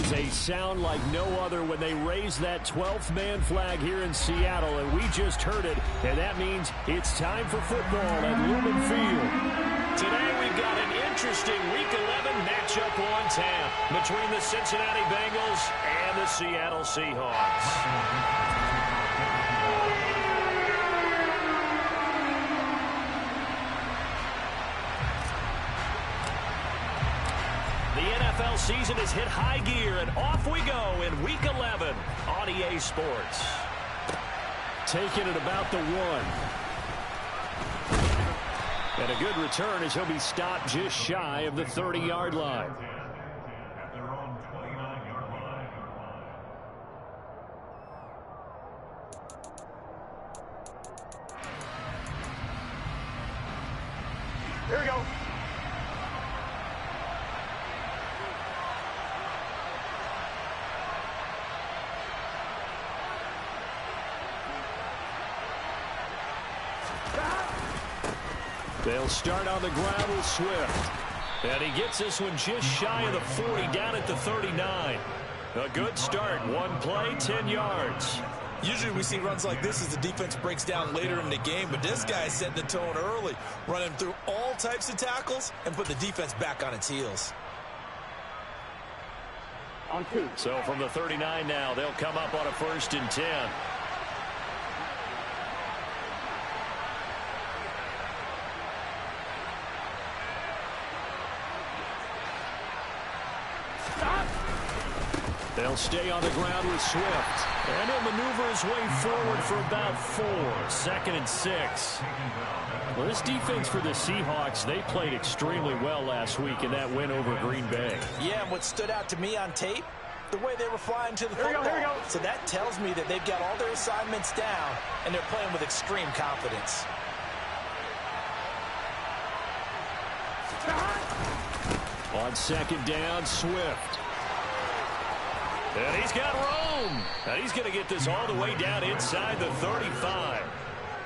is a sound like no other when they raise that 12th man flag here in Seattle, and we just heard it, and that means it's time for football at Lumen Field. Today we've got an interesting Week 11 matchup on tap between the Cincinnati Bengals and the Seattle Seahawks. The NFL season has hit high gear, and off we go in Week 11 on EA Sports. Taking it about the 1. And a good return as he'll be stopped just shy of the 30-yard line. Here we go. They'll start on the ground with Swift. And he gets this one just shy of the 40, down at the 39. A good start. One play, 10 yards. Usually we see runs like this as the defense breaks down later in the game, but this guy set the tone early, running through all types of tackles and put the defense back on its heels. On 2. So from the 39 now, they'll come up on a 1st and 10. They'll stay on the ground with Swift. And he'll maneuver his way forward for about 4. 2nd and 6. Well, this defense for the Seahawks, they played extremely well last week in that win over Green Bay. Yeah, and what stood out to me on tape, the way they were flying to the football. Here we go. So that tells me that they've got all their assignments down, and they're playing with extreme confidence. On 2nd down, Swift. And he's got room. And he's going to get this all the way down inside the 35.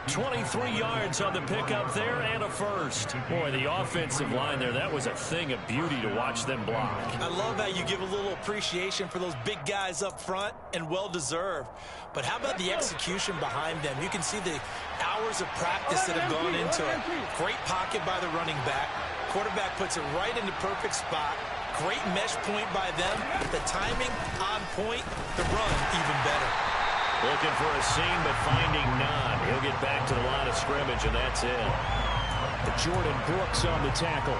23 yards on the pickup there and a 1st. Boy, the offensive line there, that was a thing of beauty to watch them block. I love how you give a little appreciation for those big guys up front, and well-deserved. But how about the execution behind them? You can see the hours of practice that have gone into it. Great pocket by the running back. Quarterback puts it right in the perfect spot. Great mesh point by them. The timing on point. The run even better. Looking for a seam, but finding none. He'll get back to the line of scrimmage, and that's it. Jordan Brooks on the tackle.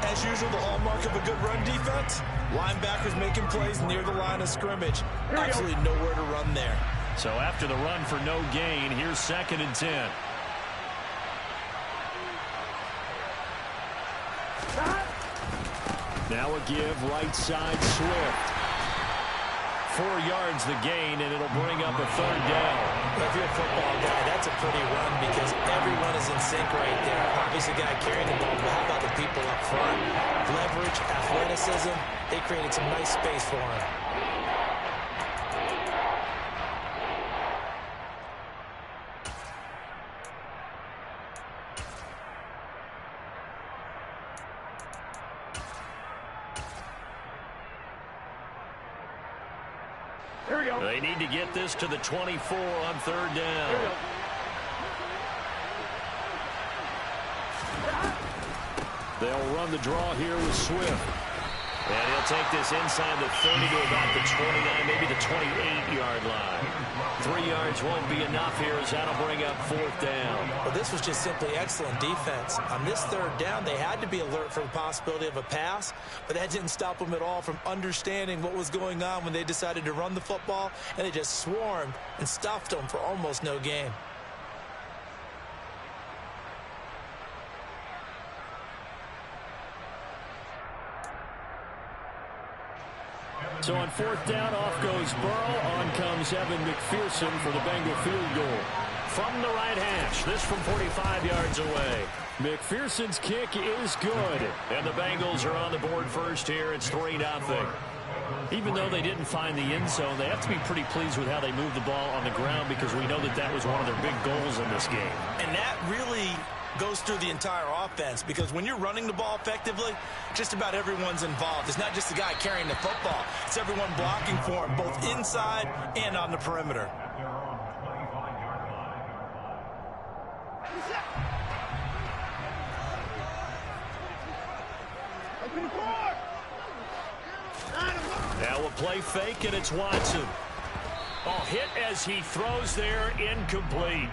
As usual, the hallmark of a good run defense, linebackers making plays near the line of scrimmage. Absolutely nowhere to run there. So after the run for no gain, here's 2nd and 10. Now a give, right side, Swift. 4 yards the gain, and it'll bring up a 3rd down. If you're a football guy, that's a pretty run because everyone is in sync right there. Obviously, the guy carrying the ball, but how about the people up front? Leverage, athleticism, they created some nice space for him. Here we go. They need to get this to the 24 on 3rd down. They'll run the draw here with Swift. And he'll take this inside the 30 to about the 29, maybe the 28-yard line. 3 yards won't be enough here as that'll bring up 4th down. Well, this was just simply excellent defense. On this 3rd down, they had to be alert for the possibility of a pass, but that didn't stop them at all from understanding what was going on when they decided to run the football, and they just swarmed and stuffed them for almost no gain. So on 4th down, off goes Burrow. On comes Evan McPherson for the Bengal field goal. From the right hash, this from 45 yards away. McPherson's kick is good. And the Bengals are on the board first here. It's 3-0. Even though they didn't find the end zone, they have to be pretty pleased with how they moved the ball on the ground because we know that that was one of their big goals in this game. And that really goes through the entire offense, because when you're running the ball effectively, just about everyone's involved. It's not just the guy carrying the football. It's everyone blocking for him, both inside and on the perimeter. Now a play fake, and it's Watson. Oh, hit as he throws there, incomplete.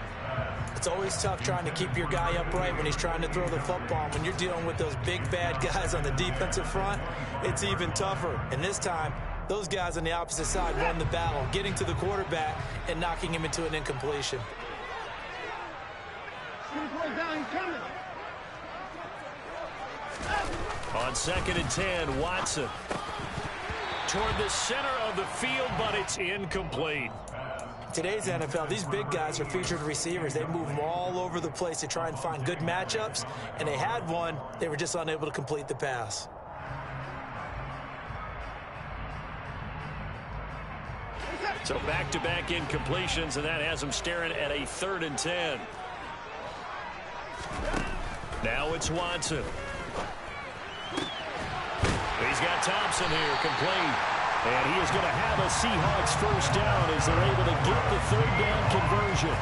It's always tough trying to keep your guy upright when he's trying to throw the football. When you're dealing with those big, bad guys on the defensive front, it's even tougher. And this time, those guys on the opposite side won the battle, getting to the quarterback and knocking him into an incompletion. On 2nd and 10, Watson. Toward the center of the field, but it's incomplete. Today's NFL, these big guys are featured receivers. They move them all over the place to try and find good matchups, and they had one. They were just unable to complete the pass. So back-to-back incompletions, and that has them staring at a 3rd and 10. Now it's Watson. He's got Thompson here, complete. And he is going to have a Seahawks first down as they're able to get the 3rd down conversion.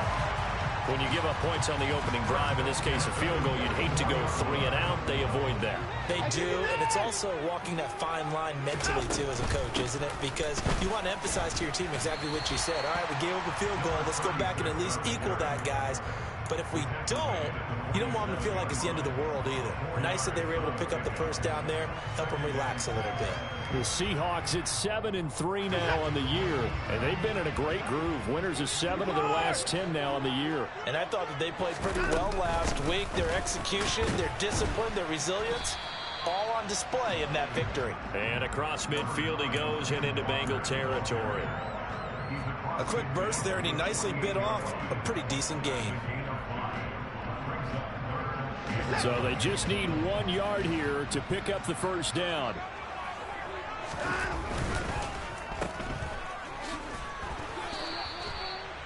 When you give up points on the opening drive, in this case a field goal, you'd hate to go 3 and out. They avoid that. They do, and it's also walking that fine line mentally, too, as a coach, isn't it? Because you want to emphasize to your team exactly what you said. All right, we gave up a field goal. Let's go back and at least equal that, guys. But if we don't, you don't want them to feel like it's the end of the world either. Nice that they were able to pick up the first down there, help them relax a little bit. The Seahawks at 7-3 now on the year, and they've been in a great groove. Winners of 7 of their last 10 now on the year. And I thought that they played pretty well last week. Their execution, their discipline, their resilience, all on display in that victory. And across midfield he goes and into Bengal territory. A quick burst there, and he nicely bit off a pretty decent gain. So they just need 1 yard here to pick up the first down.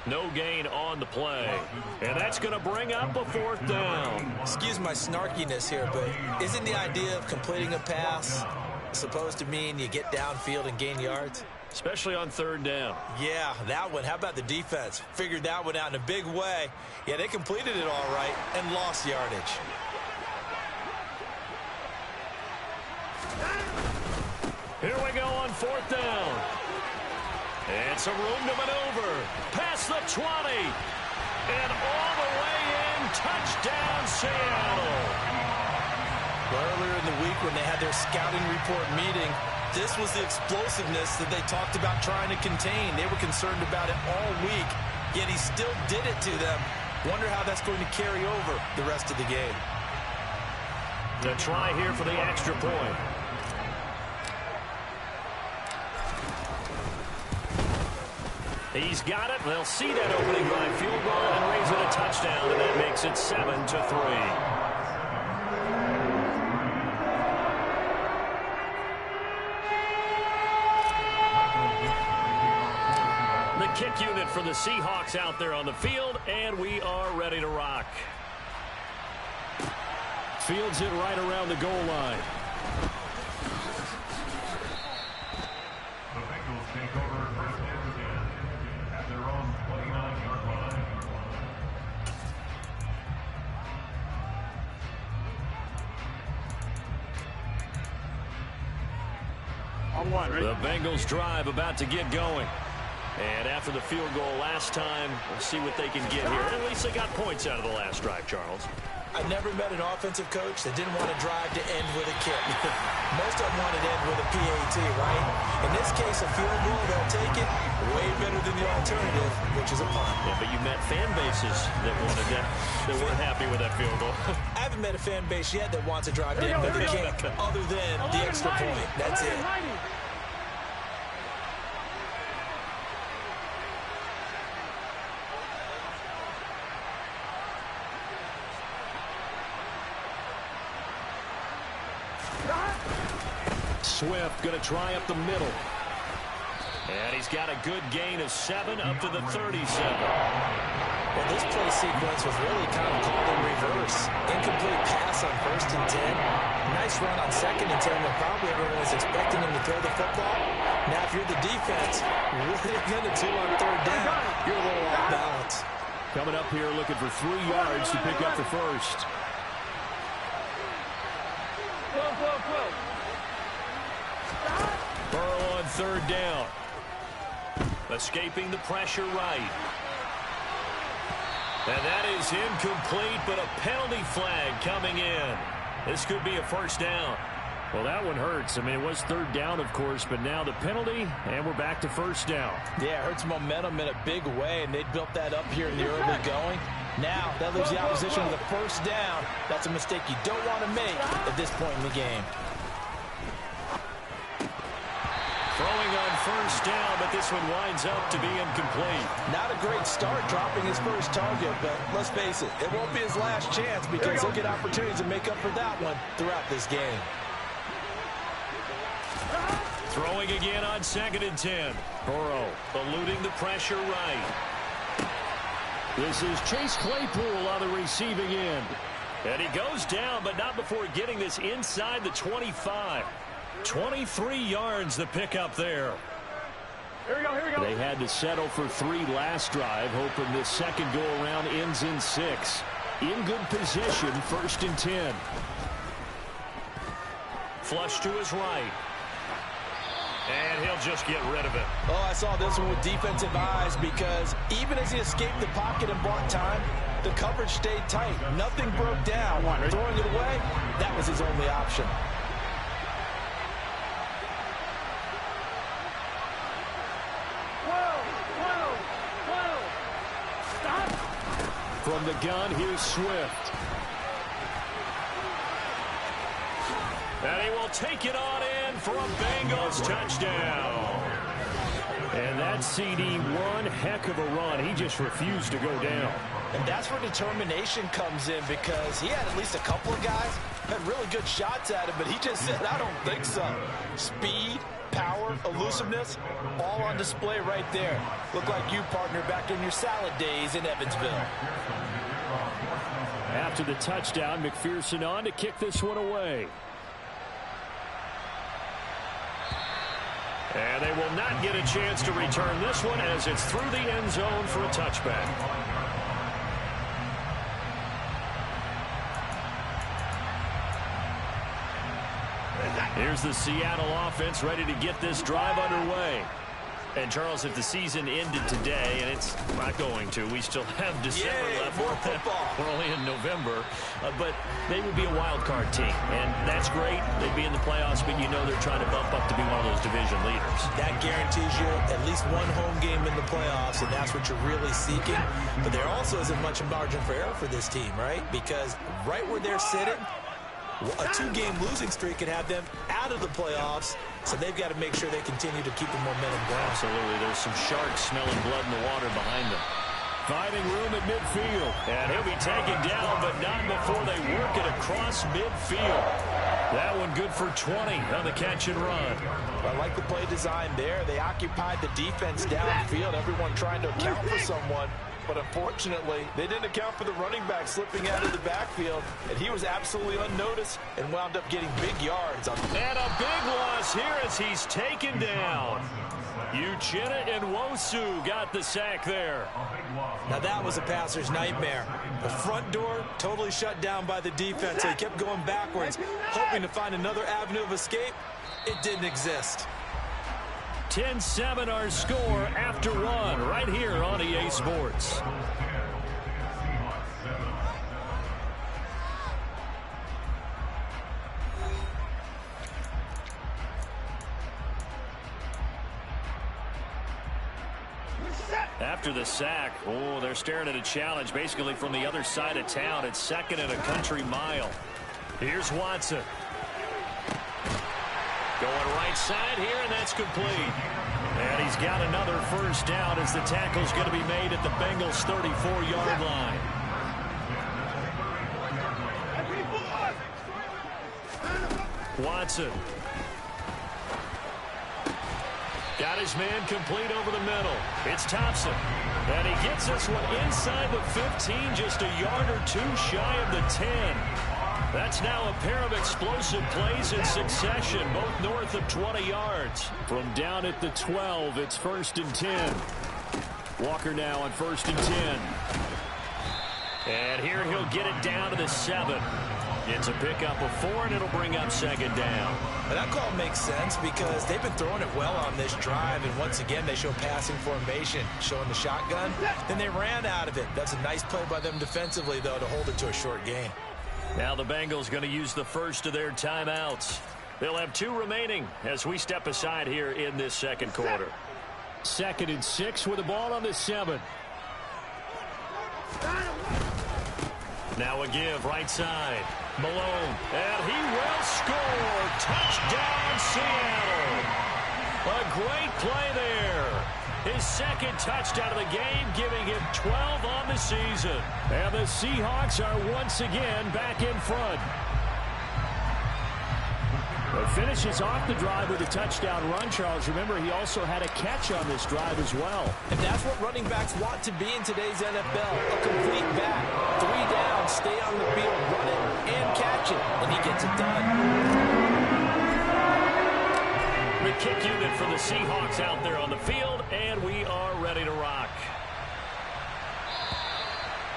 No gain on the play. And that's going to bring up a 4th down. Excuse my snarkiness here, but isn't the idea of completing a pass supposed to mean you get downfield and gain yards? Especially on 3rd down. Yeah, that one. How about the defense? Figured that one out in a big way. Yeah, they completed it all right and lost yardage. Here we go on 4th down. And some room to maneuver. Past the 20. And all the way in. Touchdown, Seattle. Well, earlier in the week when they had their scouting report meeting, this was the explosiveness that they talked about trying to contain. They were concerned about it all week, yet he still did it to them. Wonder how that's going to carry over the rest of the game. The try here for the extra point. He's got it. They'll see that opening drive field goal and raise it a touchdown, and that makes it 7-3. Kick unit for the Seahawks out there on the field, and we are ready to rock. Fields it right around the goal line. The Bengals take over first and 10 at their own 29-yard line. On 1, ready? The Bengals drive about to get going. And after the field goal last time, we'll see what they can get here. At least they got points out of the last drive, Charles. I've never met an offensive coach that didn't want to drive to end with a kick. Most of them wanted to end with a PAT, right? In this case, a field goal, they'll take it way better than the alternative, which is a punt. Yeah, but you met fan bases that wanted that, that weren't happy with that field goal. I haven't met a fan base yet that wants to drive to end with a kick other than the extra point. That's it. Swift going to try up the middle. And he's got a good gain of 7 up to the 37. Well, this play sequence was really kind of called in reverse. Incomplete pass on 1st and 10. Nice run on 2nd and 10 when probably everyone was expecting him to throw the football. Now, if you're the defense, what are you going to do on 3rd down? You're a little off balance. Coming up here looking for 3 yards to pick up the first. Burrow on 3rd down. Escaping the pressure right. And that is incomplete, but a penalty flag coming in. This could be a 1st down. Well, that one hurts. I mean, it was 3rd down, of course, but now the penalty, and we're back to 1st down. Yeah, it hurts momentum in a big way, and they built that up here in the early going. Now, that leaves the opposition with a 1st down. That's a mistake you don't want to make at this point in the game. Throwing on 1st down, but this one winds up to be incomplete. Not a great start dropping his first target, but let's face it, it won't be his last chance because he'll get opportunities to make up for that one throughout this game. Throwing again on 2nd and 10. Burrow eluding the pressure right. This is Chase Claypool on the receiving end. And he goes down, but not before getting this inside the 25. 23 yards the pickup there. Here we go. They had to settle for 3 last drive, hoping this second go-around ends in 6. In good position, 1st and 10. Flush to his right. And he'll just get rid of it. Oh, I saw this one with defensive eyes because even as he escaped the pocket and bought time, the coverage stayed tight. Nothing broke down. Throwing it away, that was his only option. From the gun, here's Swift. And he will take it on in for a Bengals touchdown. And that CD, one heck of a run. He just refused to go down. And that's where determination comes in because he had at least a couple of guys had really good shots at him, but he just said, I don't think so. Speed, power, elusiveness, all on display right there. Look like you, partner, back in your salad days in Evansville. After the touchdown, McPherson on to kick this one away. And they will not get a chance to return this one as it's through the end zone for a touchback. Here's the Seattle offense ready to get this drive underway. And, Charles, if the season ended today, and it's not going to, we still have December left. More football. We're only in November. But they would be a wild card team. And that's great. They'd be in the playoffs, but you know they're trying to bump up to be one of those division leaders. That Guarantees you at least one home game in the playoffs, and that's what you're really seeking. But there also isn't much margin for error for this team, right? Because right where they're sitting, a 2-game losing streak could have them out of the playoffs, so they've got to make sure they continue to keep the momentum going. Absolutely. There's some sharks smelling blood in the water behind them. Finding room at midfield. And he'll be taken down, but not before they work it across midfield. That one good for 20 on the catch and run. I like the play design there. They occupied the defense downfield, everyone trying to account for someone. But unfortunately, they didn't account for the running back slipping out of the backfield, and he was absolutely unnoticed and wound up getting big yards. And a big loss here as he's taken down. Uchenna and Nwosu got the sack there. Now that was a passer's nightmare. The front door totally shut down by the defense, so he kept going backwards, hoping to find another avenue of escape. It didn't exist. 10-7 our score after one right here on EA Sports. After the sack, oh, they're staring at a challenge basically from the other side of town. It's 2nd and a country mile. Here's Watson. Going right side here, and that's complete. And he's got another first down as the tackle's going to be made at the Bengals' 34-yard line. Watson. Got his man complete over the middle. It's Thompson. And he gets this one inside the 15, just a yard or two shy of the 10. That's now a pair of explosive plays in succession, both north of 20 yards. From down at the 12, it's 1st and 10. Walker now on 1st and 10. And here he'll get it down to the 7. It's a pickup of 4, and it'll bring up 2nd down. And that call makes sense because they've been throwing it well on this drive, and once again they show passing formation, showing the shotgun. Then they ran out of it. That's a nice play by them defensively, though, to hold it to a short gain. Now the Bengals going to use the first of their timeouts. They'll have 2 remaining as we step aside here in this second quarter. 2nd and 6 with the ball on the 7. Now a give right side. Malone, and he will score. Touchdown, Seattle. A great play there. His 2nd touchdown of the game, giving him 12 on the season. And the Seahawks are once again back in front. But finishes off the drive with a touchdown run, Charles. Remember, he also had a catch on this drive as well. And that's what running backs want to be in today's NFL. A complete back. 3 down, stay on the field, run it, and catch it. And he gets it done. The kick unit for the Seahawks out there on the field, and we are ready to rock.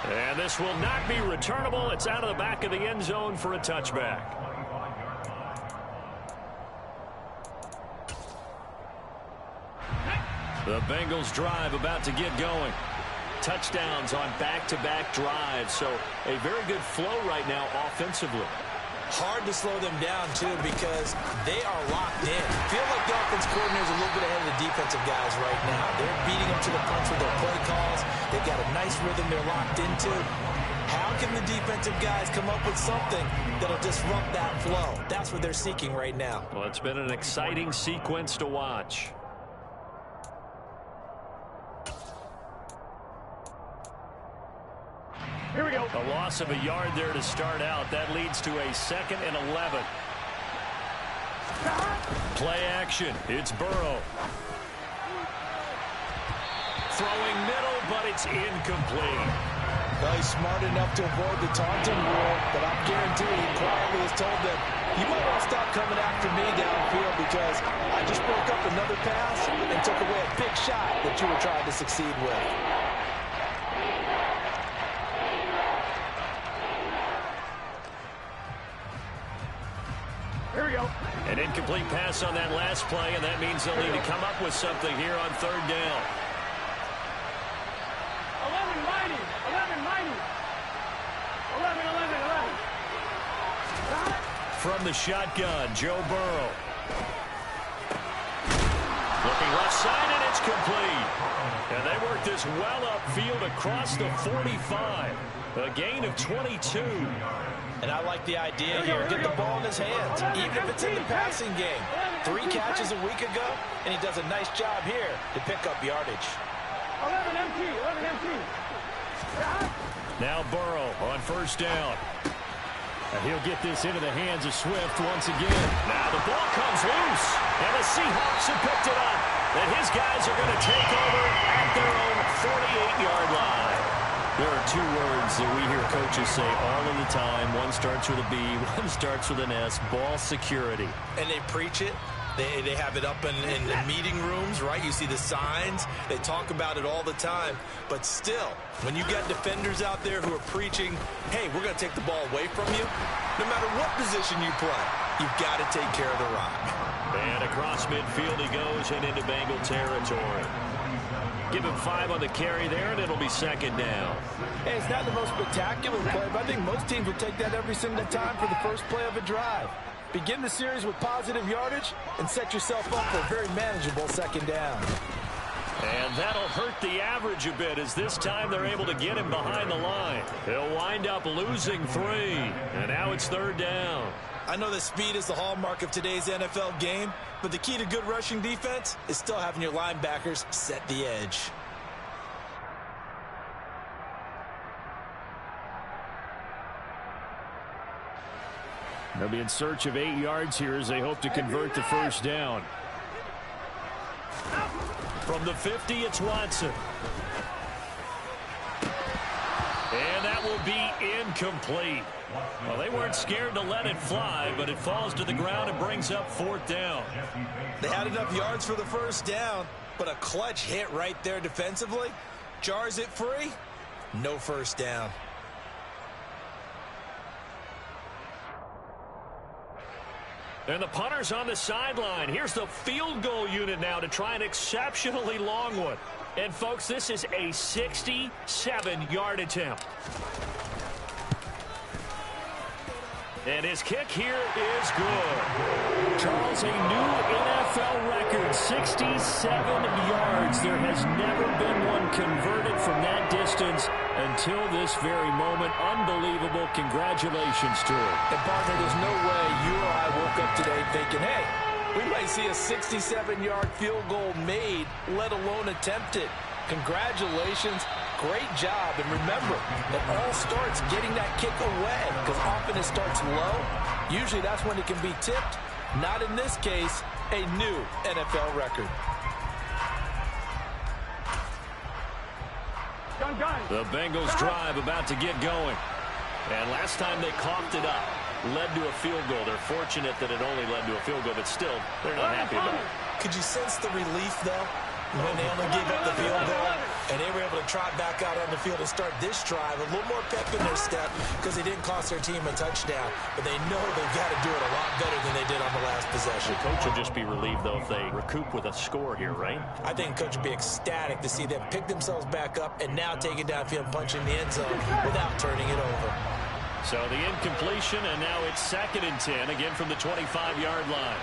And this will not be returnable. It's out of the back of the end zone for a touchback. The Bengals drive about to get going. Touchdowns on back-to-back drives, so a very good flow right now offensively. Hard to slow them down, too, because they are locked in. Feel like the offense coordinator is a little bit ahead of the defensive guys right now. They're beating them to the punch with their play calls. They've got a nice rhythm they're locked into. How can the defensive guys come up with something that'll disrupt that flow? That's what they're seeking right now. Well, it's been an exciting sequence to watch. Here we go. A loss of a yard there to start out. That leads to a 2nd and 11. Play action. It's Burrow. Throwing middle, but it's incomplete. Well, he's smart enough to avoid the taunting rule, but I'm guaranteed he quietly has told them, you might want to stop coming after me downfield because I just broke up another pass and took away a big shot that you were trying to succeed with. Here we go. An incomplete pass on that last play, and that means they'll need to come up with something here on 3rd down. 11 mighty. 11 mighty. 11, 11, 11. From the shotgun, Joe Burrow. Looking left side, and it's complete. And they work this well upfield across the 45. A gain of 22. And I like the idea here. Get the ball in his hands, even if it's in the passing game. 3 catches a week ago, and he does a nice job here to pick up yardage. 11 MT, 11 MT. Now Burrow on 1st down. And he'll get this into the hands of Swift once again. Now the ball comes loose, and the Seahawks have picked it up. And his guys are going to take over at their own 48-yard line. There are 2 words that we hear coaches say all of the time. One starts with a B, one starts with an S, ball security. And they preach it. They have it up in the meeting rooms, right? You see the signs. They talk about it all the time. But still, when you got defenders out there who are preaching, hey, we're going to take the ball away from you, no matter what position you play, you've got to take care of the rock. And across midfield he goes and into Bengal territory. Give him 5 on the carry there, and it'll be 2nd down. Hey, it's not the most spectacular play, but I think most teams will take that every single time for the first play of a drive. Begin the series with positive yardage and set yourself up for a very manageable 2nd down. And that'll hurt the average a bit as this time they're able to get him behind the line. They'll wind up losing 3, and now it's 3rd down. I know that speed is the hallmark of today's NFL game, but the key to good rushing defense is still having your linebackers set the edge. They'll be in search of 8 yards here as they hope to convert the 1st down. From the 50, it's Watson. will be incomplete. Well, they weren't scared to let it fly, but it falls to the ground and brings up 4th down. They had enough yards for the first down, but a clutch hit right there defensively jars it free. No first down. And the punter's on the sideline. Here's the field goal unit now to try an exceptionally long one. And, folks, this is a 67-yard attempt. And his kick here is good. Charles, a new NFL record, 67 yards. There has never been one converted from that distance until this very moment. Unbelievable. Congratulations to him. And, partner, there's no way you or I woke up today thinking, hey, we might see a 67-yard field goal made, let alone attempted. Congratulations. Great job. And remember, it all starts getting that kick away, because often it starts low. Usually that's when it can be tipped. Not in this case, a new NFL record. The Bengals drive about to get going. And last time they coughed it up, led to a field goal. They're fortunate that it only led to a field goal, but still, they're not happy about it. Could you sense the relief, though, when they only gave up the field goal and they were able to trot back out on the field and start this drive? A little more pep in their step because they didn't cost their team a touchdown, but they know they've got to do it a lot better than they did on the last possession. The coach will just be relieved, though, if they recoup with a score here, right? I think the coach would be ecstatic to see them pick themselves back up and now take it downfield and punch in the end zone without turning it over. So the incompletion, and now it's 2nd and 10, again from the 25-yard line.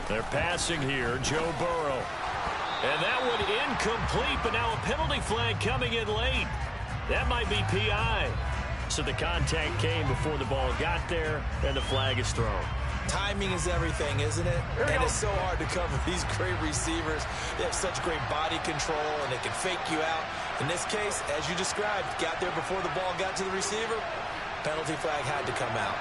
They're passing here, Joe Burrow. And that one incomplete, but now a penalty flag coming in late. That might be PI. So the contact came before the ball got there, and the flag is thrown. Timing is everything, isn't it? And it's so hard to cover these great receivers. They have such great body control, and they can fake you out. In this case, as you described, got there before the ball got to the receiver. Penalty flag had to come out.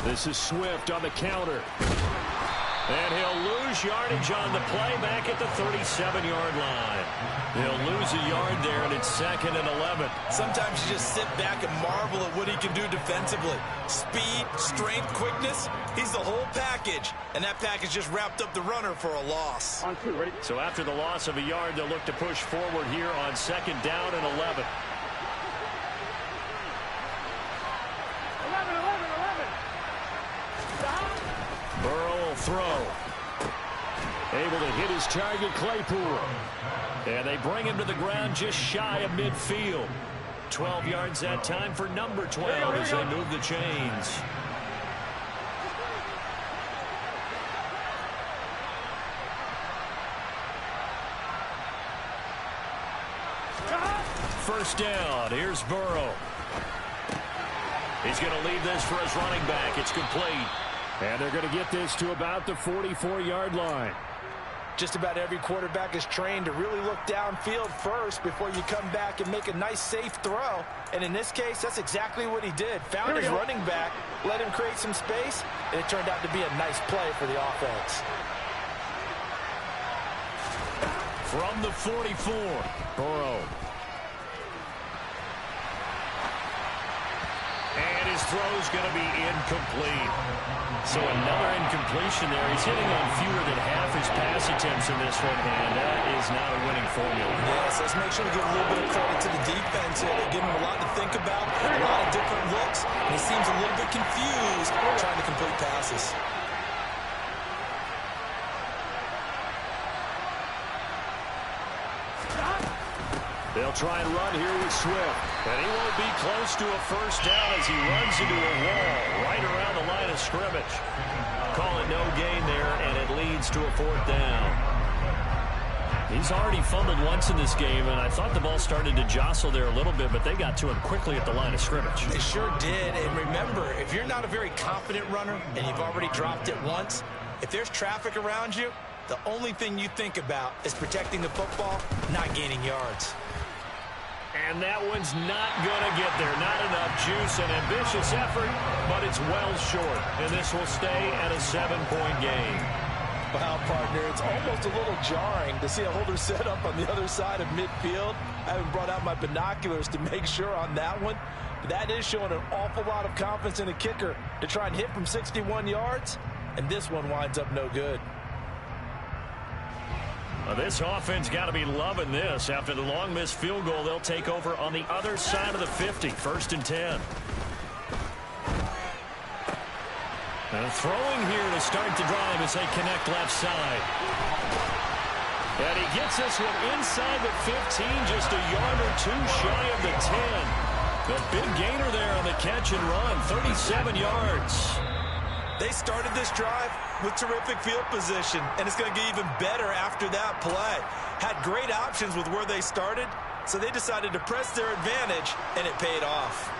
This is Swift on the counter. And he'll lose yardage on the play back at the 37-yard line. He'll lose a yard there, and it's 2nd and 11. Sometimes you just sit back and marvel at what he can do defensively. Speed, strength, quickness, he's the whole package. And that package just wrapped up the runner for a loss. On 2, ready? So after the loss of a yard, they'll look to push forward here on 2nd down and 11. 11. Burrow will throw. Able to hit his target, Claypool. And they bring him to the ground just shy of midfield. 12 yards that time for number 12 as they move the chains. First down. Here's Burrow. He's going to leave this for his running back. It's complete. And they're going to get this to about the 44-yard line. Just about every quarterback is trained to really look downfield first before you come back and make a nice, safe throw. And in this case, that's exactly what he did. Found his running back, let him create some space, and it turned out to be a nice play for the offense. From the 44, Burrow. And his throw's going to be incomplete. So another incompletion there. He's hitting on fewer than half his pass attempts in this one, and that is not a winning formula. Yes, let's make sure to give a little bit of credit to the defense here. They give him a lot to think about, a lot of different looks, and he seems a little bit confused trying to complete passes. They'll try and run here with Swift. And he won't be close to a first down as he runs into a wall right around the line of scrimmage. Call it no gain there, and it leads to a 4th down. He's already fumbled once in this game, and I thought the ball started to jostle there a little bit, but they got to him quickly at the line of scrimmage. They sure did. And remember, if you're not a very confident runner and you've already dropped it once, if there's traffic around you, the only thing you think about is protecting the football, not gaining yards. And that one's not going to get there. Not enough juice. An ambitious effort, but it's well short. And this will stay at a 7-point game. Wow, partner, it's almost a little jarring to see a holder set up on the other side of midfield. I haven't brought out my binoculars to make sure on that one. But that is showing an awful lot of confidence in the kicker to try and hit from 61 yards. And this one winds up no good. Well, this offense got to be loving this. After the long missed field goal, they'll take over on the other side of the 50, 1st and 10. And throwing here to start the drive as they connect left side. And he gets this one inside the 15, just a yard or two shy of the 10. The big gainer there on the catch and run, 37 yards. They started this drive with terrific field position, and it's going to get even better after that play. Had great options with where they started, so they decided to press their advantage, and it paid off.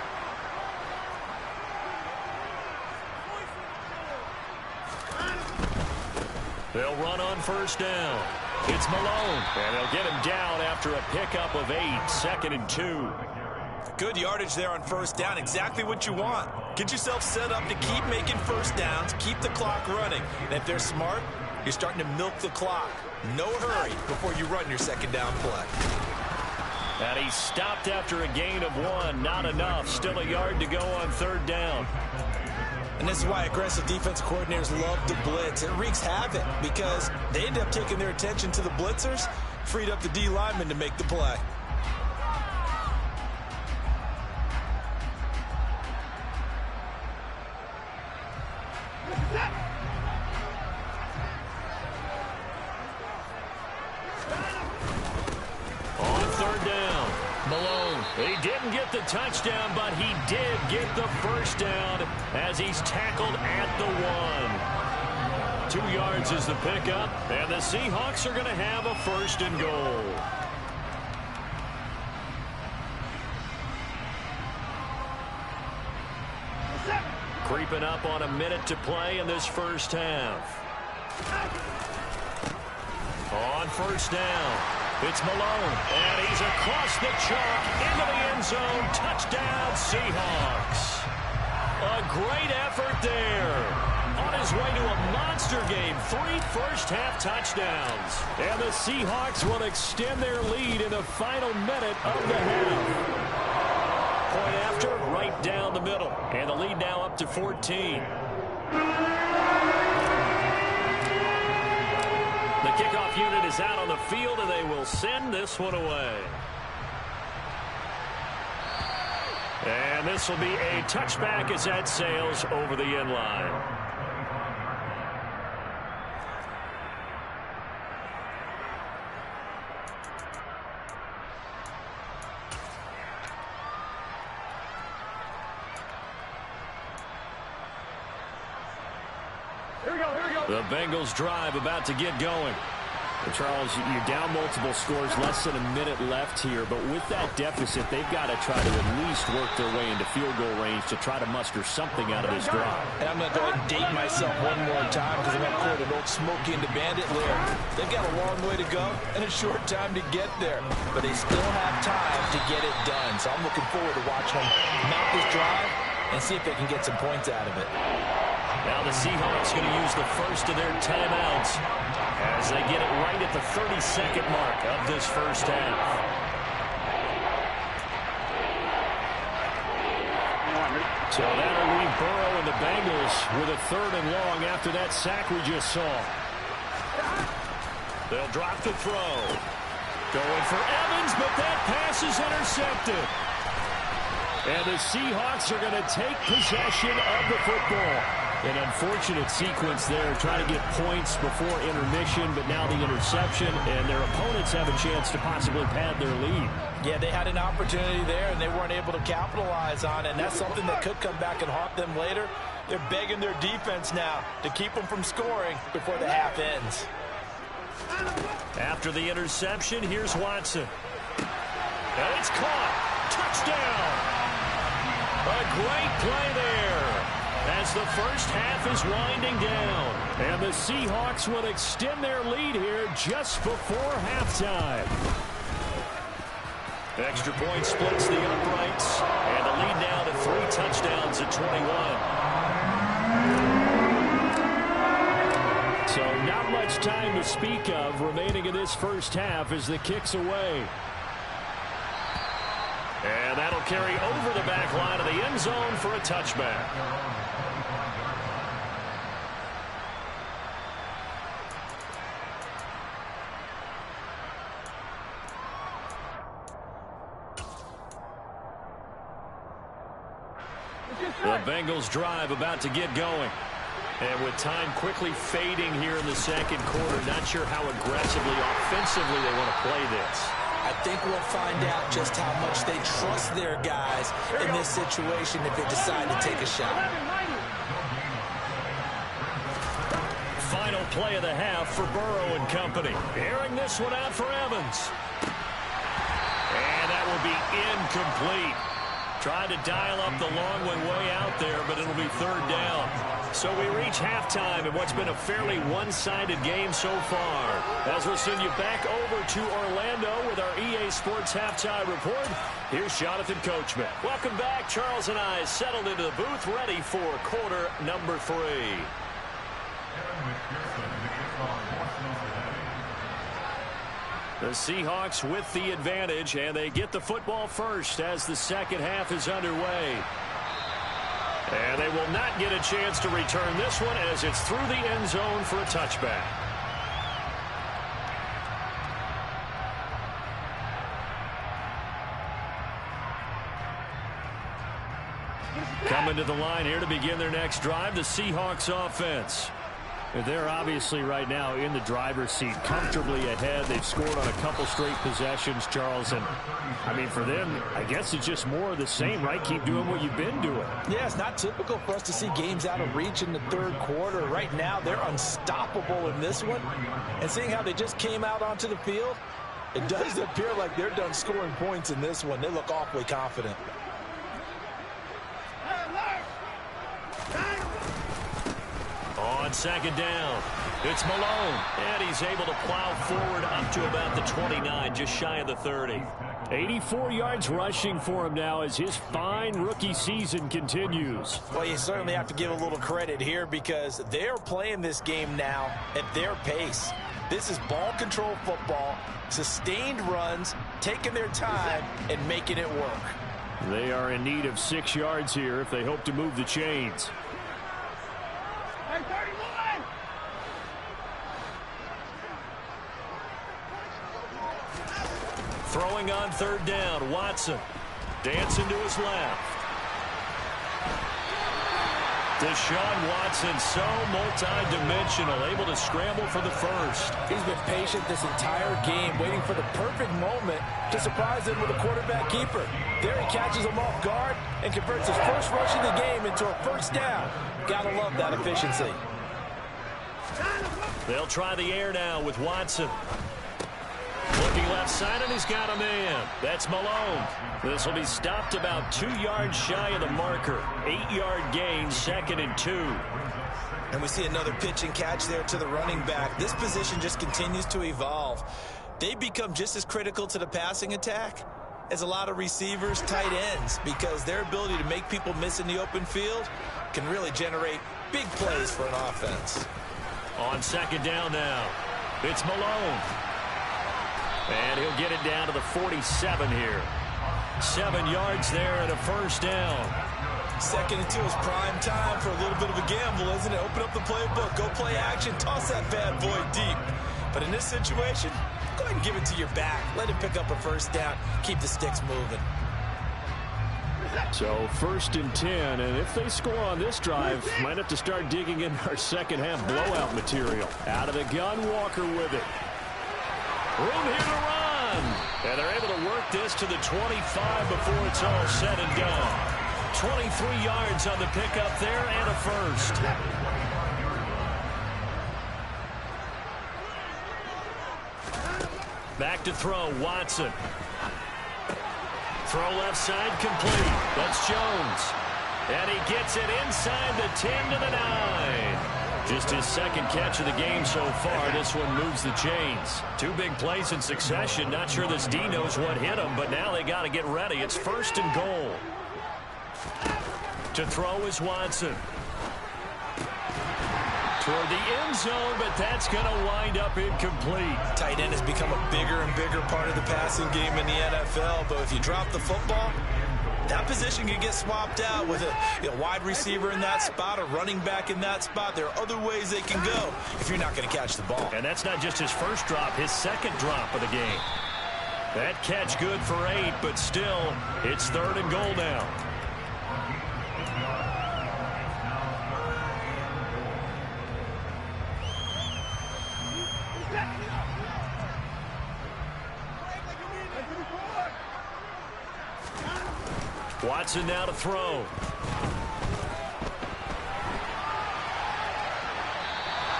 They'll run on 1st down. It's Malone, and they'll get him down after a pickup of 8, 2nd and 2. Good yardage there on 1st down, exactly what you want. Get yourself set up to keep making 1st downs, keep the clock running. And if they're smart, you're starting to milk the clock. No hurry before you run your 2nd down play. And he stopped after a gain of 1, not enough. Still a yard to go on 3rd down. And this is why aggressive defensive coordinators love to blitz. It wreaks havoc because they end up taking their attention to the blitzers, freed up the D lineman to make the play. On 3rd down, Malone. He didn't get the touchdown, but he did get the 1st down as he's tackled at the 1. 2 yards is the pickup, and the Seahawks are going to have a 1st and goal. Creeping up on a minute to play in this 1st half. On 1st down, it's Malone, and he's across the chalk into the end zone. Touchdown, Seahawks. A great effort there. On his way to a monster game, 3 first-half touchdowns. And the Seahawks will extend their lead in the final minute of the half. Point after, right down the middle. And the lead now up to 14. The kickoff unit is out on the field, and they will send this one away. And this will be a touchback as that sails over the end line. The Bengals drive about to get going. And Charles, you're down multiple scores, less than a minute left here. But with that deficit, they've got to try to at least work their way into field goal range to try to muster something out of this drive. And I'm going to go ahead and date myself one more time because I'm going to quote an old Smokey and the Bandit lyric. They've got a long way to go and a short time to get there. But they still have time to get it done. So I'm looking forward to watching them mount this drive and see if they can get some points out of it. Now the Seahawks going to use the first of their timeouts as they get it right at the 30-second mark of this first half. So that'll leave Burrow and the Bengals with a 3rd and long after that sack we just saw. They'll drop the throw. Going for Evans, but that pass is intercepted. And the Seahawks are going to take possession of the football. An unfortunate sequence there, trying to get points before intermission, but now the interception, and their opponents have a chance to possibly pad their lead. Yeah, they had an opportunity there, and they weren't able to capitalize on it, and that's something that could come back and haunt them later. They're begging their defense now to keep them from scoring before the half ends. After the interception, here's Watson. And it's caught. Touchdown. A great play there as the first half is winding down. And the Seahawks will extend their lead here just before halftime. Extra point splits the uprights. And the lead now to 3 touchdowns at 21. So not much time to speak of remaining in this first half as the kick's away. And that'll carry over the back line of the end zone for a touchback. The Bengals drive about to get going. And with time quickly fading here in the second quarter, not sure how aggressively, offensively they want to play this. I think we'll find out just how much they trust their guys in this situation if they decide to take a shot. Final play of the half for Burrow and company. Airing this one out for Evans. And that will be incomplete. Tried to dial up the long one way out there, but it'll be third down. So we reach halftime in what's been a fairly one-sided game so far. As we'll send you back over to Orlando with our EA Sports Halftime Report, here's Jonathan Coachman. Welcome back. Charles and I settled into the booth, ready for quarter number 3. The Seahawks with the advantage, and they get the football first as the second half is underway. And they will not get a chance to return this one as it's through the end zone for a touchback. Coming to the line here to begin their next drive, the Seahawks offense. They're obviously right now in the driver's seat, comfortably ahead. They've scored on a couple straight possessions, Charles. And, I mean, for them, I guess it's just more of the same, right? Keep doing what you've been doing. Yeah, it's not typical for us to see games out of reach in the third quarter. Right now, they're unstoppable in this one. And seeing how they just came out onto the field, it does appear like they're done scoring points in this one. They look awfully confident. On second down, it's Malone, and he's able to plow forward up to about the 29, just shy of the 30. 84 yards rushing for him now as his fine rookie season continues. Well, you certainly have to give a little credit here because they're playing this game now at their pace. This is ball control football, sustained runs, taking their time, and making it work. They are in need of 6 yards here if they hope to move the chains. Throwing on third down, Watson. Dancing to his left. Deshaun Watson, so multi-dimensional, able to scramble for the first. He's been patient this entire game, waiting for the perfect moment to surprise him with a quarterback keeper. There he catches him off guard and converts his first rush of the game into a first down. Gotta love that efficiency. They'll try the air now with Watson. Looking left side, and he's got a man. That's Malone. This will be stopped about 2 yards shy of the marker. 8-yard gain, 2nd and 2. And we see another pitch and catch there to the running back. This position just continues to evolve. They become just as critical to the passing attack as a lot of receivers, tight ends, because their ability to make people miss in the open field can really generate big plays for an offense. On second down now, it's Malone. And he'll get it down to the 47 here. 7 yards there and a first down. 2nd and 2 is prime time for a little bit of a gamble, isn't it? Open up the playbook, go play action, toss that bad boy deep. But in this situation, go ahead and give it to your back. Let him pick up a first down. Keep the sticks moving. So 1st and 10, and if they score on this drive, might have to start digging in our second half blowout material. Out of the gun, Walker with it. Room here to run. And they're able to work this to the 25 before it's all said and done. 23 yards on the pickup there and a first. Back to throw, Watson. Throw left side, complete. That's Jones. And he gets it inside the 10 to the 9. Just his second catch of the game so far. This one moves the chains. 2 big plays in succession. Not sure this D knows what hit him, but now they got to get ready. It's 1st and goal. To throw is Watson. Toward the end zone, but that's going to wind up incomplete. Tight end has become a bigger and bigger part of the passing game in the NFL, but if you drop the football, that position can get swapped out with a wide receiver in that spot, a running back in that spot. There are other ways they can go if you're not going to catch the ball. And that's not just his first drop, his second drop of the game. That catch good for 8, but still, it's 3rd and goal now. Watson now to throw.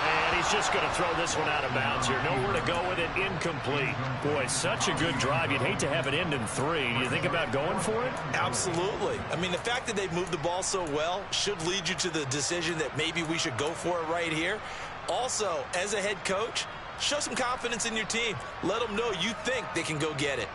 And he's just going to throw this one out of bounds here. Nowhere to go with it. Incomplete. Boy, such a good drive. You'd hate to have it end in 3. Do you think about going for it? Absolutely. I mean, the fact that they've moved the ball so well should lead you to the decision that maybe we should go for it right here. Also, as a head coach, show some confidence in your team. Let them know you think they can go get it.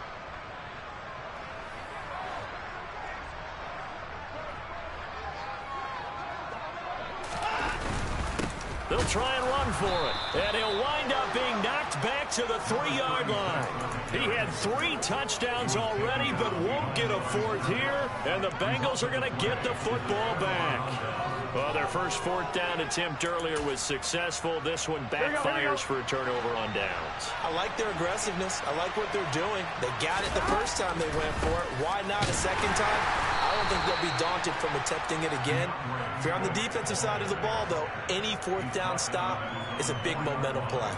They'll try and run for it. And he'll wind up being knocked back to the 3-yard line. He had 3 touchdowns already, but won't get a 4th here. And the Bengals are going to get the football back. Well, their first 4th down attempt earlier was successful. This one backfires for a turnover on downs. I like their aggressiveness. I like what they're doing. They got it the first time they went for it. Why not a second time? I don't think they'll be daunted from attempting it again. If you're on the defensive side of the ball, though, any 4th down stop is a big momentum play.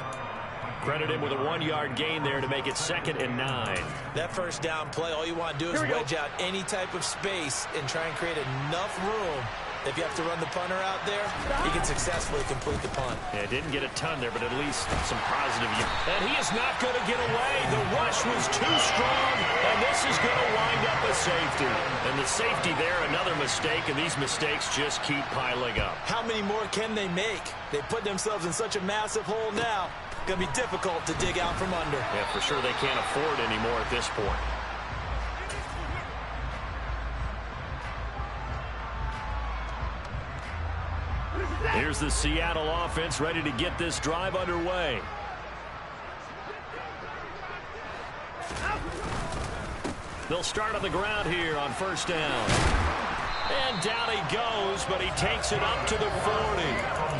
Credit him with a 1-yard gain there to make it 2nd and 9. That first down play, all you want to do is wedge out any type of space and try and create enough room. If you have to run the punter out there, he can successfully complete the punt. Yeah, didn't get a ton there, but at least some positive. And he is not going to get away. The rush was too strong, and this is going to wind up a safety. And the safety there, another mistake, and these mistakes just keep piling up. How many more can they make? They put themselves in such a massive hole now. Going to be difficult to dig out from under. Yeah, for sure they can't afford anymore at this point. Here's the Seattle offense ready to get this drive underway. They'll start on the ground here on 1st down. And down he goes, but he takes it up to the 40.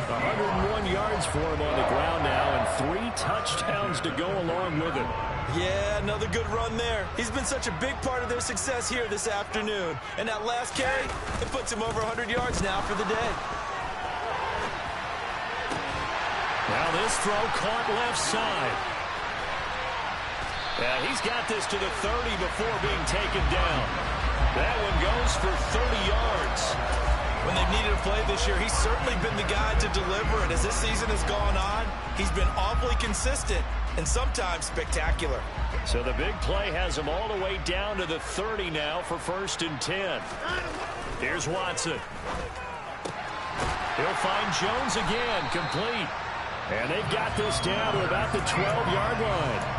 101 yards for him on the ground now, and 3 touchdowns to go along with it. Yeah, another good run there. He's been such a big part of their success here this afternoon. And that last carry, it puts him over 100 yards now for the day. Now this throw caught left side. Yeah, he's got this to the 30 before being taken down. That one goes for 30 yards. When they've needed a play this year, he's certainly been the guy to deliver it. As this season has gone on, he's been awfully consistent and sometimes spectacular. So the big play has him all the way down to the 30 now for 1st and 10. Here's Watson. He'll find Jones again, complete. And they've got this down to about the 12-yard line.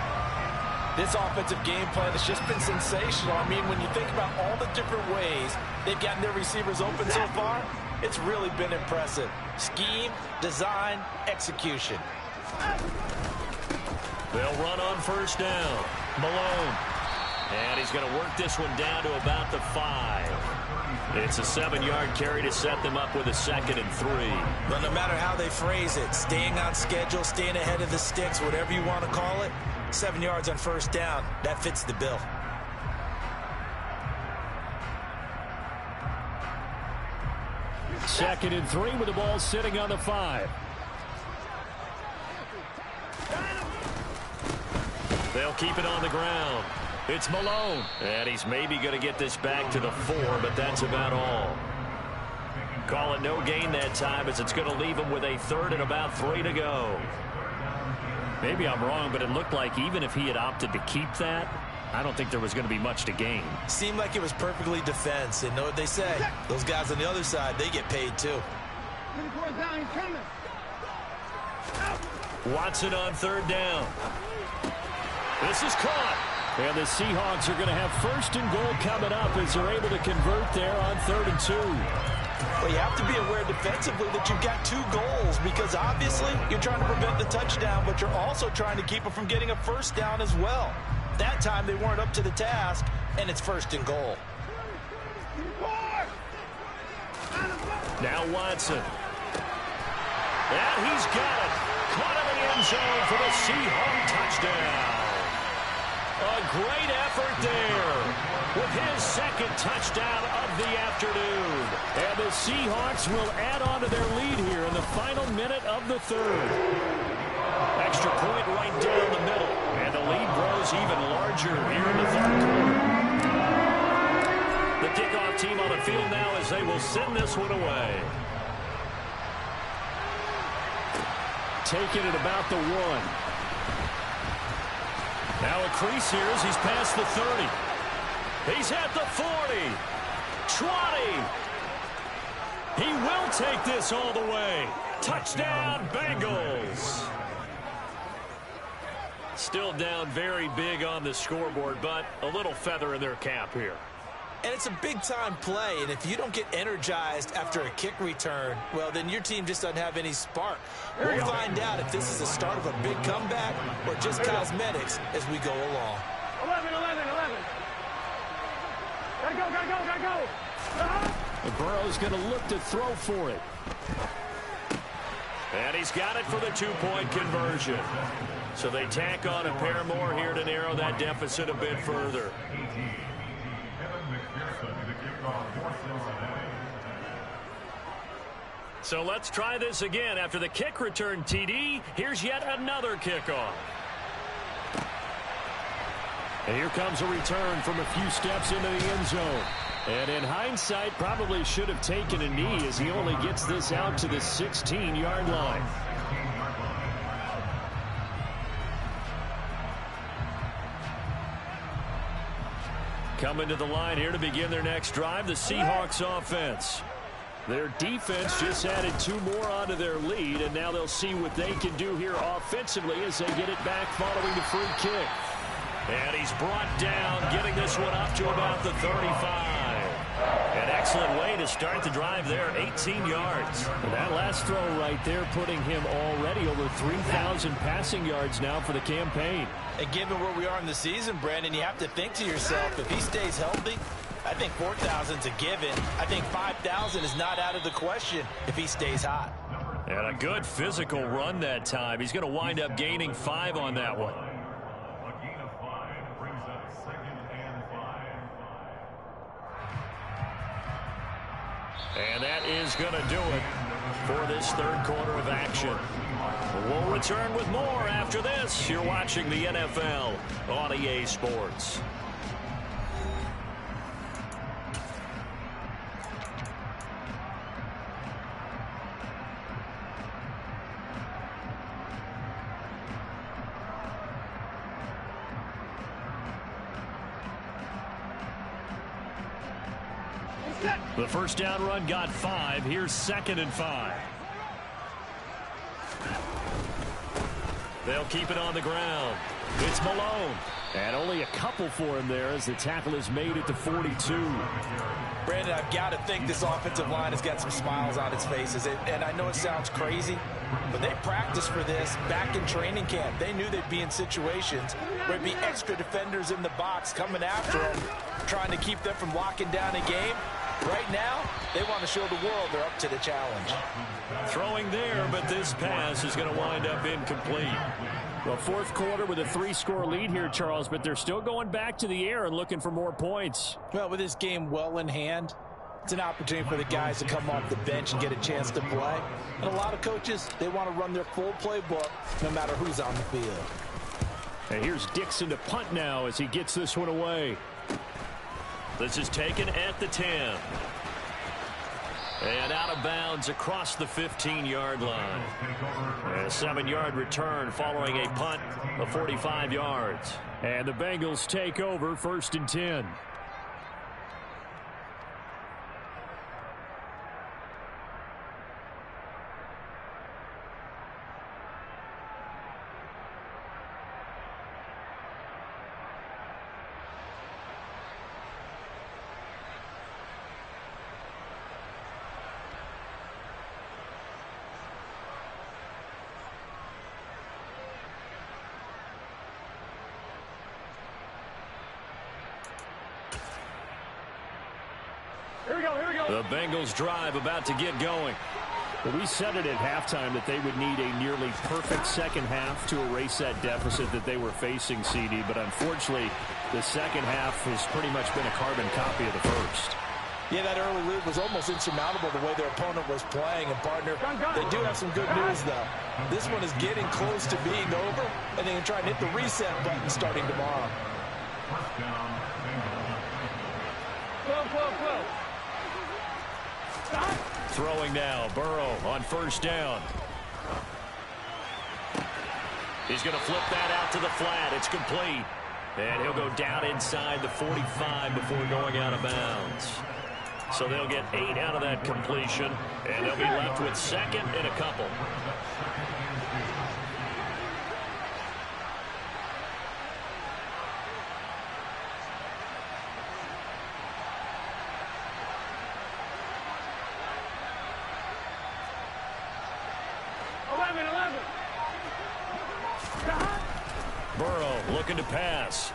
This offensive game plan has just been sensational. I mean, when you think about all the different ways they've gotten their receivers open so far, it's really been impressive. Scheme, design, execution. They'll run on 1st down. Malone. And he's going to work this one down to about the 5. It's a 7-yard carry to set them up with a 2nd and 3. But no matter how they phrase it, staying on schedule, staying ahead of the sticks, whatever you want to call it, 7 yards on 1st down, that fits the bill. Second and 3 with the ball sitting on the 5. They'll keep it on the ground. It's Malone. And he's maybe going to get this back to the 4, but that's about all. Call it no gain that time as it's going to leave him with a 3rd and about 3 to go. Maybe I'm wrong, but it looked like even if he had opted to keep that, I don't think there was going to be much to gain. Seemed like it was perfectly defense. And know what they say? Those guys on the other side, they get paid too. Watson on third down. This is caught. And the Seahawks are going to have first and goal coming up as they're able to convert there on 3rd and 2. Well, you have to be aware defensively that you've got 2 goals because obviously you're trying to prevent the touchdown, but you're also trying to keep it from getting a first down as well. That time they weren't up to the task, and it's 1st and goal. Now Watson. And he's got it. Caught in the end zone for the Seahawks touchdown. A great effort there with his 2nd touchdown of the afternoon. And the Seahawks will add on to their lead here in the final minute of the 3rd. Extra point right down the middle. And the lead grows even larger here in the 3rd quarter. The kickoff team on the field now as they will send this one away. Taking it about the 1. Now a crease here as he's past the 30. He's at the 40. 20. He will take this all the way. Touchdown, Bengals. Still down very big on the scoreboard, but a little feather in their cap here. And it's a big-time play, and if you don't get energized after a kick return, well, then your team just doesn't have any spark. We'll find out if this is the start of a big comeback or just cosmetics as we go along. 11. Gotta go. And Burrow's going to look to throw for it. And he's got it for the 2-point conversion. So they tack on a pair more here to narrow that deficit a bit further. So let's try this again. After the kick return TD, here's yet another kickoff. And here comes a return from a few steps into the end zone. And in hindsight, probably should have taken a knee as he only gets this out to the 16-yard line. Coming to the line here to begin their next drive, the Seahawks offense. Their defense just added 2 more onto their lead, and now they'll see what they can do here offensively as they get it back following the free kick. And he's brought down, getting this one up to about the 35. An excellent way to start the drive there, 18 yards. And that last throw right there putting him already over 3,000 passing yards now for the campaign. And given where we are in the season, Brandon, you have to think to yourself, if he stays healthy, I think 4,000's a given. I think 5,000 is not out of the question if he stays hot. And a good physical run that time. He's going to wind up gaining 5 on that one. A gain of 5 brings up 2nd and 5. And that is going to do it for this 3rd quarter of action. We'll return with more after this. You're watching the NFL on EA Sports. The first down run got 5. Here's 2nd and 5. They'll keep it on the ground. It's Malone. And only a couple for him there as the tackle is made at the 42. Brandon, I've got to think this offensive line has got some smiles on its faces. And I know it sounds crazy, but they practiced for this back in training camp. They knew they'd be in situations where there'd be extra defenders in the box coming after them, trying to keep them from locking down a game. Right now, they want to show the world they're up to the challenge. Throwing there, but this pass is going to wind up incomplete. Well, 4th quarter with a 3-score lead here, Charles, but they're still going back to the air and looking for more points. Well, with this game well in hand, it's an opportunity for the guys to come off the bench and get a chance to play. And a lot of coaches, they want to run their full playbook no matter who's on the field. And here's Dixon to punt now as he gets this one away. This is taken at the 10. And out of bounds across the 15-yard line. And a 7-yard return following a punt of 45 yards. And the Bengals take over 1st and 10. The Bengals drive about to get going. Well, we said it at halftime that they would need a nearly perfect second half to erase that deficit that they were facing, CD. But unfortunately, the second half has pretty much been a carbon copy of the first. Yeah, that early lead was almost insurmountable the way their opponent was playing. And, partner, they do have some good news, though. This one is getting close to being over, and they can try and hit the reset button starting tomorrow. Throwing now, Burrow on 1st down. He's going to flip that out to the flat. It's complete. And he'll go down inside the 45 before going out of bounds. So they'll get 8 out of that completion, and they'll be left with 2nd and a couple. Burrow looking to pass.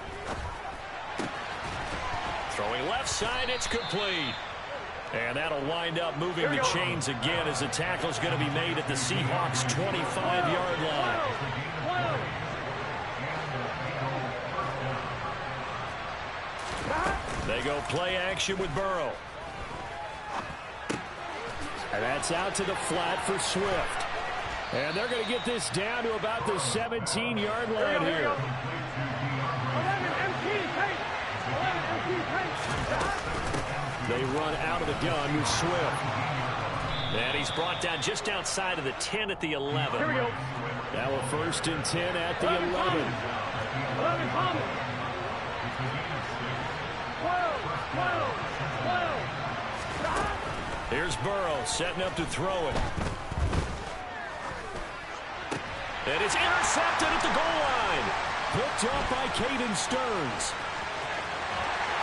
Throwing left side, it's complete. And that'll wind up moving the chains again as the tackle's going to be made at the Seahawks' 25-yard line. They go play action with Burrow. And that's out to the flat for Swift. And they're going to get this down to about the 17-yard line here. They run out of the gun with Swift. And he's brought down just outside of the 10 at the 11. Here we go. Now a 1st and 10 at the 11. Here's Burrow setting up to throw it. And it's intercepted at the goal line. Picked up by Caden Stearns.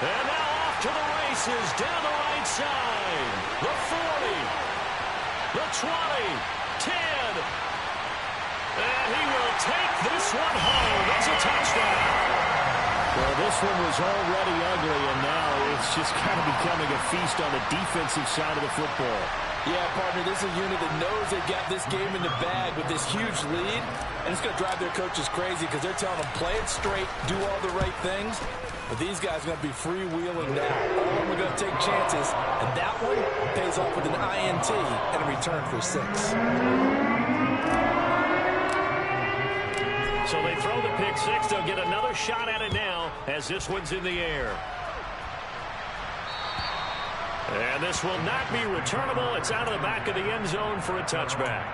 And now off to the races down the right side. The 40, the 20, 10. And he will take this one home. It's a touchdown. Well, this one was already ugly, and now it's just kind of becoming a feast on the defensive side of the football. Yeah, partner, this is a unit that knows they got this game in the bag with this huge lead, and it's going to drive their coaches crazy because they're telling them play it straight, do all the right things. But these guys are going to be freewheeling now. All of them are going to take chances, and that one pays off with an INT and a return for 6. So they throw the pick 6. They'll get another shot at it now as this one's in the air. And this will not be returnable. It's out of the back of the end zone for a touchback.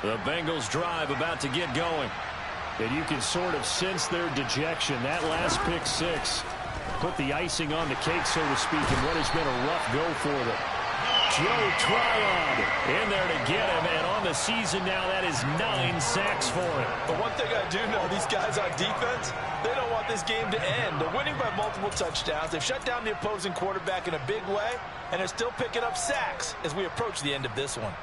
The Bengals drive about to get going. And you can sort of sense their dejection. That last pick 6 put the icing on the cake, so to speak, in what has been a rough go for them. Joe Tryon in there to get him, and on the season now, that is 9 sacks for him. The one thing I do know, these guys on defense, they don't want this game to end. They're winning by multiple touchdowns. They've shut down the opposing quarterback in a big way, and they're still picking up sacks as we approach the end of this one.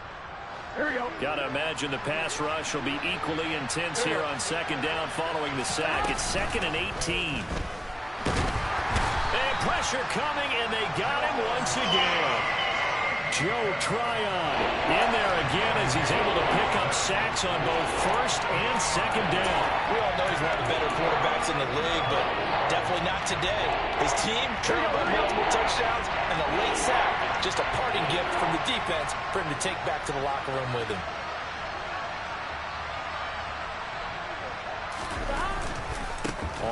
Here we go. Got to imagine the pass rush will be equally intense here on 2nd down following the sack. It's 2nd and 18. And pressure coming, and they got him once again. Joe Tryon in there again as he's able to pick up sacks on both 1st and 2nd down. We all know he's one of the better quarterbacks in the league, but definitely not today. His team trailed by multiple touchdowns, and a late sack, just a parting gift from the defense for him to take back to the locker room with him.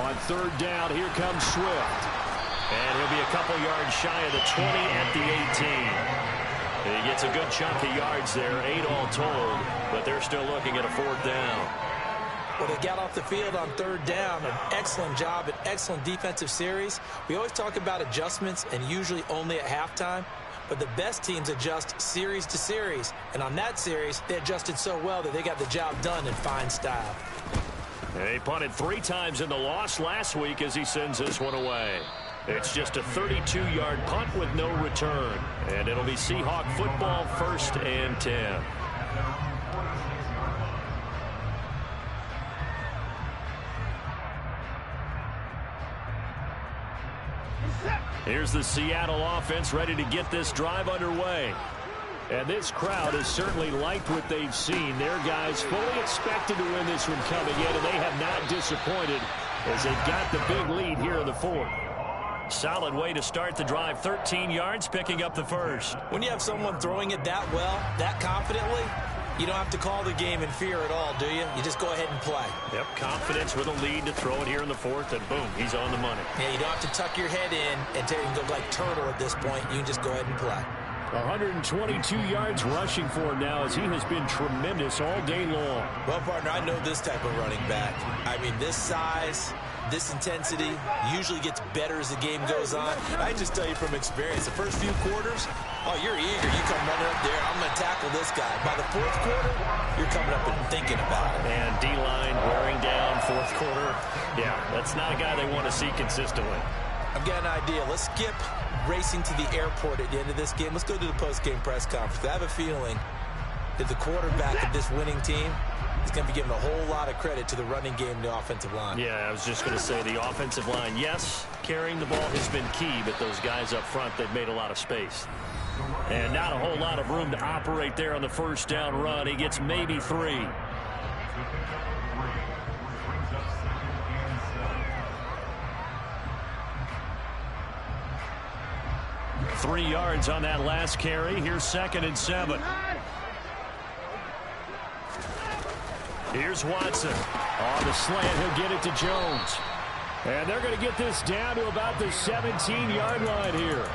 On 3rd down, here comes Swift. And he'll be a couple yards shy of the 20 at the 18. He gets a good chunk of yards there, 8 all told, but they're still looking at a 4th down. Well, they got off the field on 3rd down. An excellent job, an excellent defensive series. We always talk about adjustments, and usually only at halftime. But the best teams adjust series to series. And on that series, they adjusted so well that they got the job done in fine style. He punted 3 times in the loss last week as he sends this one away. It's just a 32-yard punt with no return. And it'll be Seahawk football, 1st and 10. Here's the Seattle offense ready to get this drive underway. And this crowd has certainly liked what they've seen. Their guys fully expected to win this one coming in, and they have not disappointed as they've got the big lead here in the 4th. Solid way to start the drive. 13 yards, picking up the 1st. When you have someone throwing it that well, that confidently, you don't have to call the game in fear at all, do you? You just go ahead and play. Yep, confidence with a lead to throw it here in the 4th, and boom, he's on the money. Yeah, you don't have to tuck your head in and go like turtle at this point. You can just go ahead and play. 122 yards rushing for him now as he has been tremendous all day long. Well, partner, I know this type of running back. I mean, this size, this intensity usually gets better as the game goes on. I just tell you from experience, the first few quarters, oh, you're eager. You come running up there, I'm going to tackle this guy. By the 4th quarter, you're coming up and thinking about it. And D-line wearing down 4th quarter. Yeah, that's not a guy they want to see consistently. I've got an idea. Let's skip racing to the airport at the end of this game. Let's go to the post-game press conference. I have a feeling that the quarterback of this winning team is going to be given a whole lot of credit to the running game and the offensive line. Yeah, I was just going to say the offensive line, yes, carrying the ball has been key, but those guys up front, they've made a lot of space. And not a whole lot of room to operate there on the 1st down run. He gets maybe 3. 3 yards on that last carry. Here's 2nd and 7. Here's Watson. On the slant, he'll get it to Jones. And they're going to get this down to about the 17-yard line here.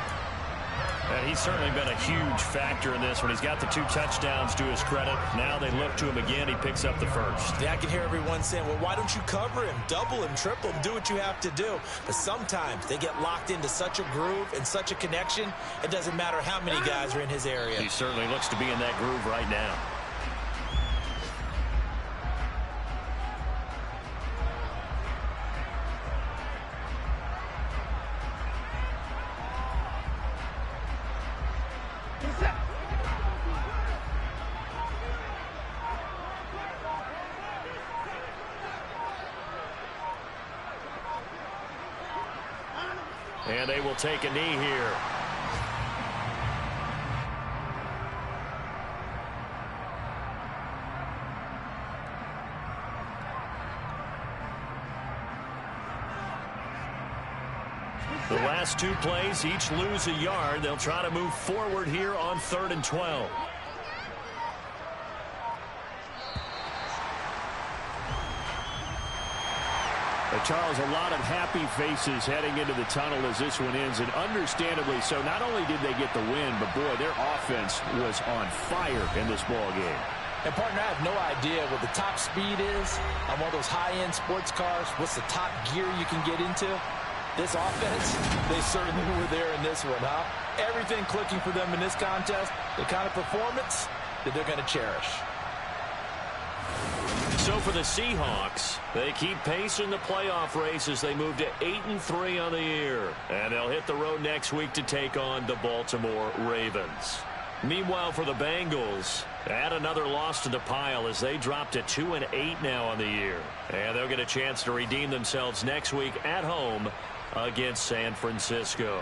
And he's certainly been a huge factor in this one. He's got the 2 touchdowns to his credit. Now they look to him again. He picks up the 1st. Yeah, I can hear everyone saying, well, why don't you cover him, double him, triple him, do what you have to do. But sometimes they get locked into such a groove and such a connection, it doesn't matter how many guys are in his area. He certainly looks to be in that groove right now. And they will take a knee here. The last 2 plays, each lose a yard. They'll try to move forward here on 3rd and 12. Charles, a lot of happy faces heading into the tunnel as this one ends, and understandably so. Not only did they get the win, but boy, their offense was on fire in this ball game. And partner, I have no idea what the top speed is on one of those high-end sports cars. What's the top gear you can get into? This offense, they certainly were there in this one, huh? Everything clicking for them in this contest, the kind of performance that they're going to cherish. So for the Seahawks, they keep pace in the playoff race as they move to 8-3 on the year. And they'll hit the road next week to take on the Baltimore Ravens. Meanwhile, for the Bengals, add another loss to the pile as they drop to 2-8 now on the year. And they'll get a chance to redeem themselves next week at home against San Francisco.